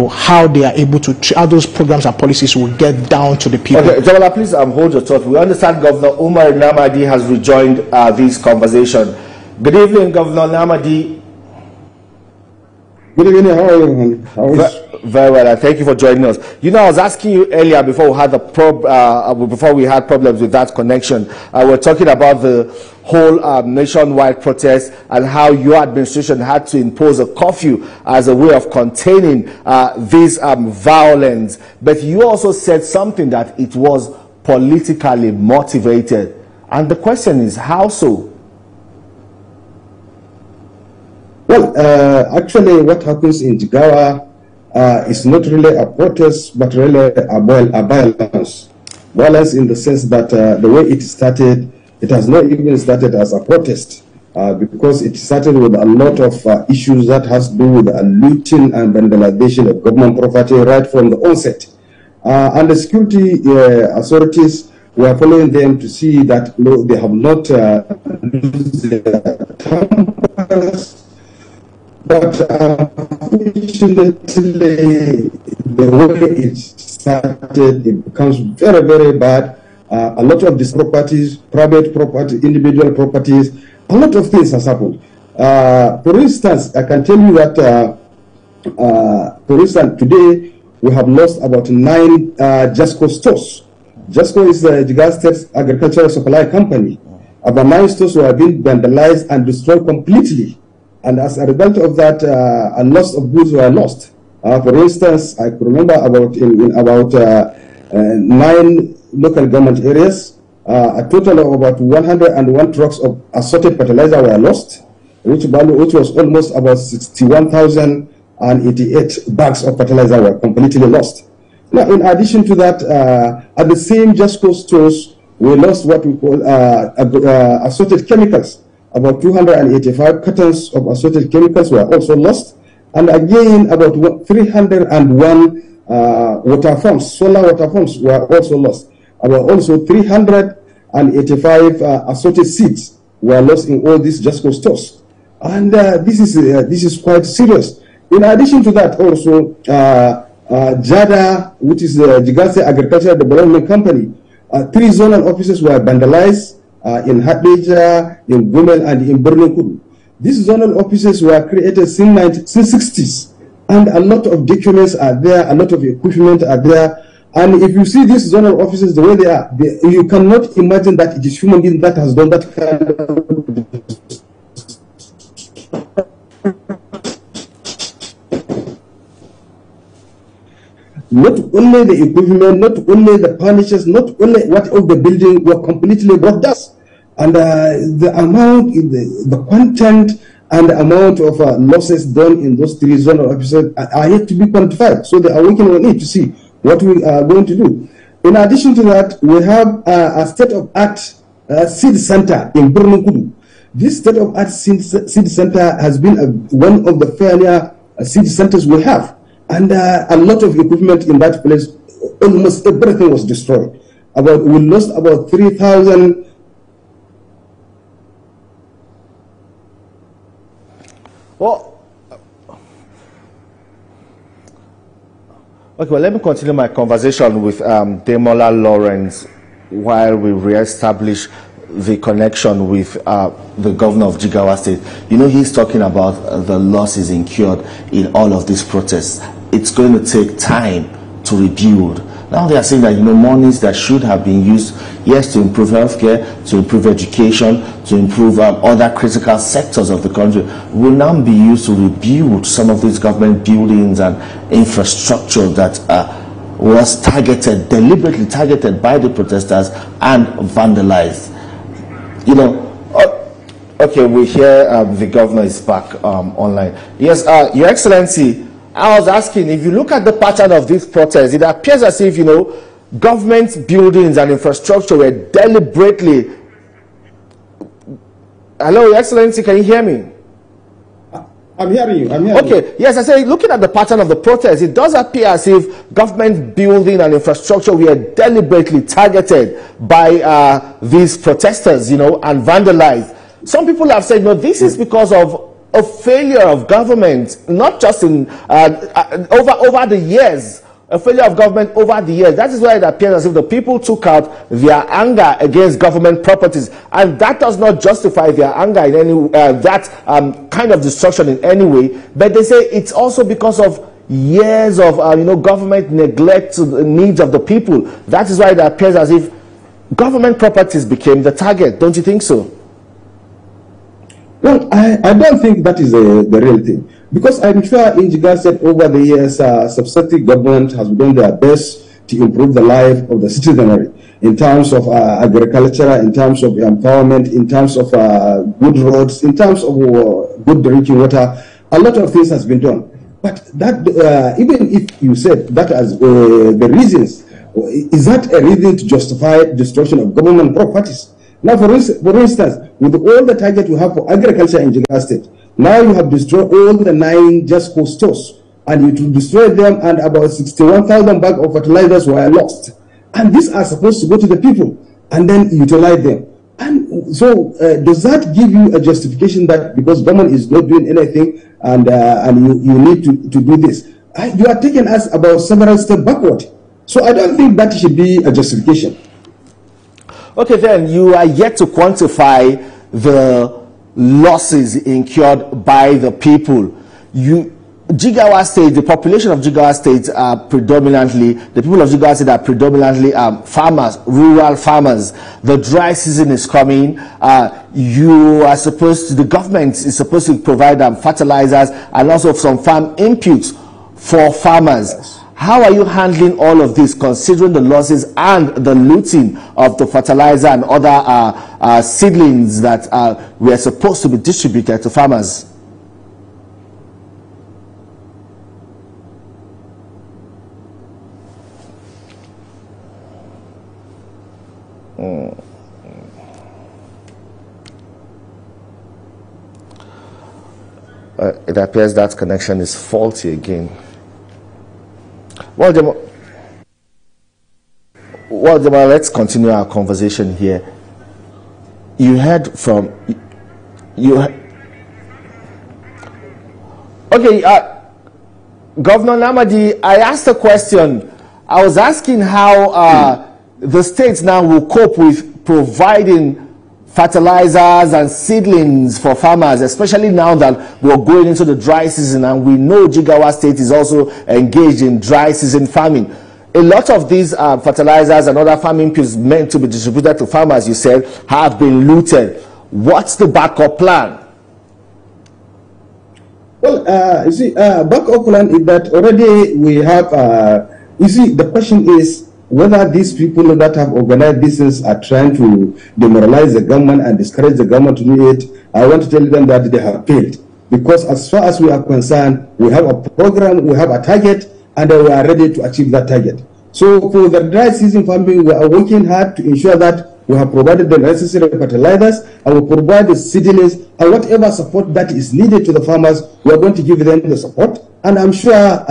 know, how they are able to, how those programs and policies will get down to the people. Okay, Jamala, please hold your thought. We understand Governor Umar Namadi has rejoined this conversation. Good evening, Governor Namadi. Good evening. How are you? How is Very well, and thank you for joining us. You know, I was asking you earlier before we had problems with that connection. We're talking about the whole nationwide protest and how your administration had to impose a curfew as a way of containing this violence. But you also said something that it was politically motivated. And the question is, how so? Well, actually, what happens in Jigawa is not really a protest, but really a violence. Violence in the sense that the way it started, it has not even started as a protest, because it started with a lot of issues that has to do with looting and vandalization of government property right from the onset. And the security authorities were following them to see that they have not lose their tempers. But unfortunately, the way it started, it becomes very, very bad. A lot of these properties, private property, individual properties, a lot of things has happened. For instance, I can tell you that, for instance, today we have lost about 9 JASCO stores. JASCO is the Jigawa State Agricultural Supply Company. About 9 stores were being vandalized and destroyed completely. And as a result of that, a lot of goods were lost. For instance, I remember about in about 9 local government areas, a total of about 101 trucks of assorted fertilizer were lost, which was almost about 61,088 bags of fertilizer were completely lost. Now, in addition to that, at the same JASCO stores, we lost what we call assorted chemicals. About 285 cartons of assorted chemicals were also lost. And again, about 301 water pumps, solar water pumps were also lost. About also 385 assorted seeds were lost in all these JASCO stores. And this is quite serious. In addition to that, also, JADA, which is the Jigawa State Agricultural Development Company, 3 zonal offices were vandalized. In Hadija, in Gumel, and in Borno. These zonal offices were created since 60s, and a lot of documents are there, a lot of equipment are there. And if you see these zonal offices the way they are, you cannot imagine that it is human being that has done that kind of. Not only the equipment, not only the furnitures, not only what of the building were completely brought down. And the amount, the content and the amount of losses done in those 3 zonal offices are yet to be quantified. So they are working on it to see what we are going to do. In addition to that, we have a state-of-art seed center in Borno. This state-of-art seed center has been one of the failure seed centers we have. And a lot of equipment in that place, almost everything was destroyed. We lost about 3,000. Well, okay, well, let me continue my conversation with Demola Lawrence while we reestablish the connection with the governor of Jigawa State. You know, he's talking about the losses incurred in all of these protests. It's going to take time to rebuild. Now they are saying that, you know, monies that should have been used, yes, to improve healthcare, to improve education, to improve other critical sectors of the country, will now be used to rebuild some of these government buildings and infrastructure that was targeted, deliberately targeted by the protesters and vandalized. You know, okay, we hear the governor is back online. Yes, Your Excellency, I was asking, if you look at the pattern of this protest, it appears as if, you know, government buildings and infrastructure were deliberately... Hello, Your Excellency, can you hear me? I'm hearing you. Okay, yes, I say, looking at the pattern of the protest, it does appear as if government building and infrastructure were deliberately targeted by these protesters, you know, and vandalized. Some people have said, no, this is because of a failure of government, not just in over the years. A failure of government over the years. That is why it appears as if the people took out their anger against government properties, and that does not justify their anger in any kind of destruction in any way. But they say it's also because of years of government neglect to the needs of the people. That is why it appears as if government properties became the target. Don't you think so? Well, I don't think that is the real thing, because I'm sure in Jigawa State over the years, successive government has done their best to improve the life of the citizenry in terms of agriculture, in terms of empowerment, in terms of good roads, in terms of good drinking water. A lot of things has been done. But that, even if you said that as the reasons, is that a reason to justify destruction of government properties? Now, for instance, with all the target you have for agriculture in Jigawa State, now you have destroyed all the 9 just co stores, and you destroyed them, and about 61,000 bags of fertilizers were lost. And these are supposed to go to the people and then utilize them. And so, does that give you a justification that because government is not doing anything and you need to do this? You are taking us about several steps backward. So I don't think that should be a justification. Okay, then you are yet to quantify the losses incurred by the people. Jigawa State, the population of Jigawa State are predominantly, the people of Jigawa State are predominantly farmers, rural farmers. The dry season is coming. The government is supposed to provide fertilizers and also some farm inputs for farmers. Yes. How are you handling all of this, considering the losses and the looting of the fertilizer and other seedlings that were supposed to be distributed to farmers? It appears that connection is faulty again. Well, Jamal, let's continue our conversation here. You heard from okay, Governor Namadi. I asked a question. I was asking how the states now will cope with providing fertilizers and seedlings for farmers, especially now that we're going into the dry season, and we know Jigawa State is also engaged in dry season farming. A lot of these fertilizers and other farming inputs meant to be distributed to farmers, you said, have been looted. What's the backup plan? Well, you see, backup plan is that already we have, you see, the question is whether these people that have organized this are trying to demoralize the government and discourage the government to do it. I want to tell them that they have failed. Because as far as we are concerned, we have a program, we have a target, and we are ready to achieve that target. So for the dry season farming, we are working hard to ensure that we have provided the necessary fertilizers, and we provide the seedlings, and whatever support that is needed to the farmers, we are going to give them the support. And I'm sure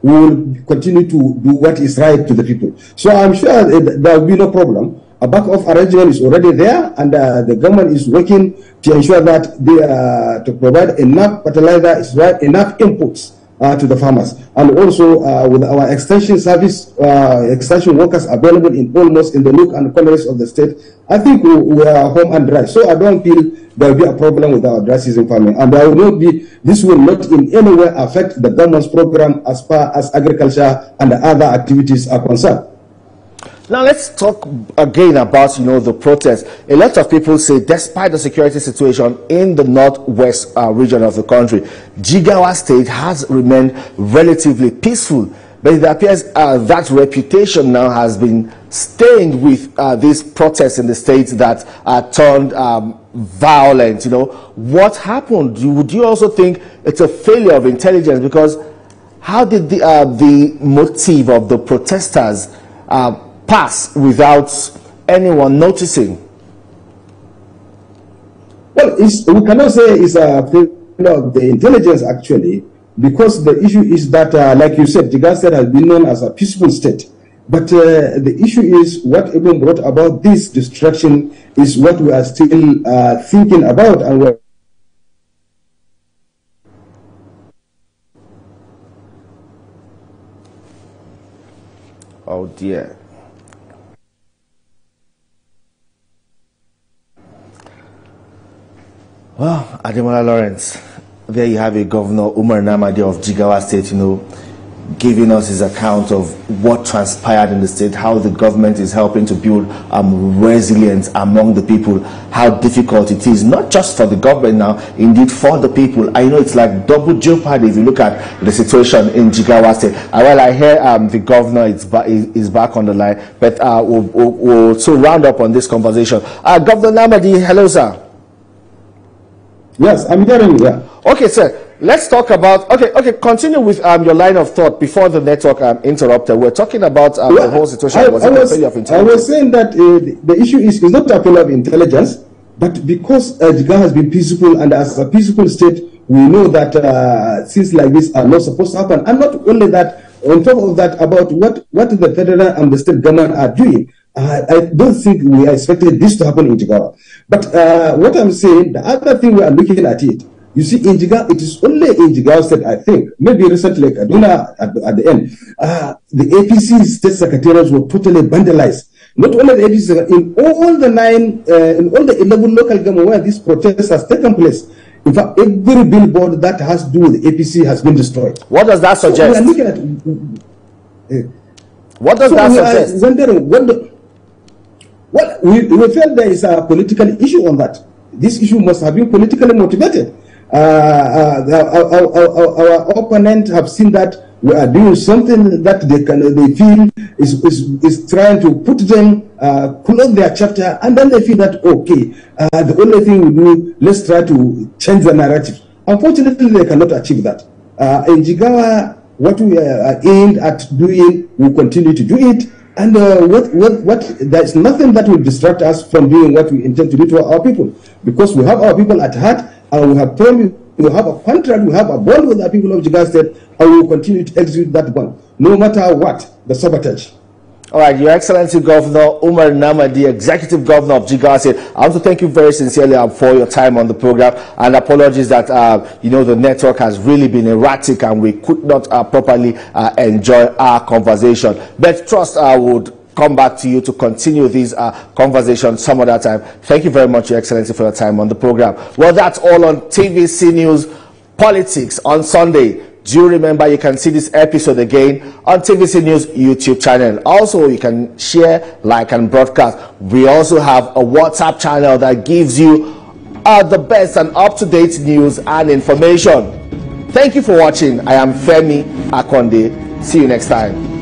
we will continue to do what is right to the people. So I'm sure there will be no problem. A backup arrangement is already there, and the government is working to ensure that they to provide enough fertilizer, enough inputs to the farmers. And also with our extension service, extension workers available in almost in the nook and corners of the state, I think we are home and dry. So I don't feel there will be a problem with our dry season farming. And there will not be, this will not in any way affect the government's program as far as agriculture and the other activities are concerned. Now let's talk again about, the protest. A lot of people say, despite the security situation in the northwest region of the country, Jigawa State has remained relatively peaceful. But it appears that reputation now has been stained with these protests in the state that turned violent. What happened? Would you also think it's a failure of intelligence? Because how did the motive of the protesters pass without anyone noticing? Well, we cannot say it's a failure of the intelligence actually, because the issue is that, like you said, Jigawa State has been known as a peaceful state. But the issue is what even brought about this destruction is what we are still thinking about, and we're Oh dear. Well, Ademola Lawrence, there you have it, Governor Umar Namadi of Jigawa State, giving us his account of what transpired in the state, how the government is helping to build resilience among the people, how difficult it is, not just for the government now, indeed for the people. I know it's like double jeopardy if you look at the situation in Jigawa State. Well, I hear the governor is back on the line, but we'll so round up on this conversation. Governor Namadi, hello, sir. Yes, I'm hearing you. Yeah. Okay, sir. Let's talk about, continue with your line of thought before the network interrupted. We're talking about the whole situation. I was saying that the issue is not a failure of intelligence, but because Jigawa has been peaceful, and as a peaceful state, we know that things like this are not supposed to happen. And not only that, on top of that, about what the federal and the state government are doing, I don't think we expected this to happen in Jigawa. But what I'm saying, the other thing we are looking at it, you see, in Jigawa, it is only in Jigawa State, I think, maybe recently, like Kaduna at the end, the APC state secretariats were totally vandalized. Not only the APC, in all the 11 local governments where this protest has taken place, in fact, every billboard that has to do with the APC has been destroyed. What does that suggest? So we are looking at, what does that suggest? Well, we felt there is a political issue on that. This issue must have been politically motivated. Our opponent have seen that we are doing something that they feel is trying to put them close their chapter, and then they feel that okay, the only thing we do, let's try to change the narrative. Unfortunately, they cannot achieve that. In Jigawa, what we are aimed at doing, we continue to do it. And there is nothing that will distract us from doing what we intend to do to our people, because we have our people at heart, and we have promised, we have a contract, we have a bond with the people of Jigawa State, and we will continue to execute that bond, no matter what the sabotage. All right, Your Excellency Governor Umar Namadi, Executive Governor of Jigawa State, I want to thank you very sincerely for your time on the program, and apologies that the network has really been erratic and we could not properly enjoy our conversation. But trust I would come back to you to continue these conversations some other time. Thank you very much, Your Excellency, for your time on the program. Well, that's all on TVC News Politics on Sunday. Do remember you can see this episode again on TVC News YouTube channel. Also, you can share, like, and broadcast. We also have a WhatsApp channel that gives you the best and up-to-date news and information. Thank you for watching. I am Femi Akonde. See you next time.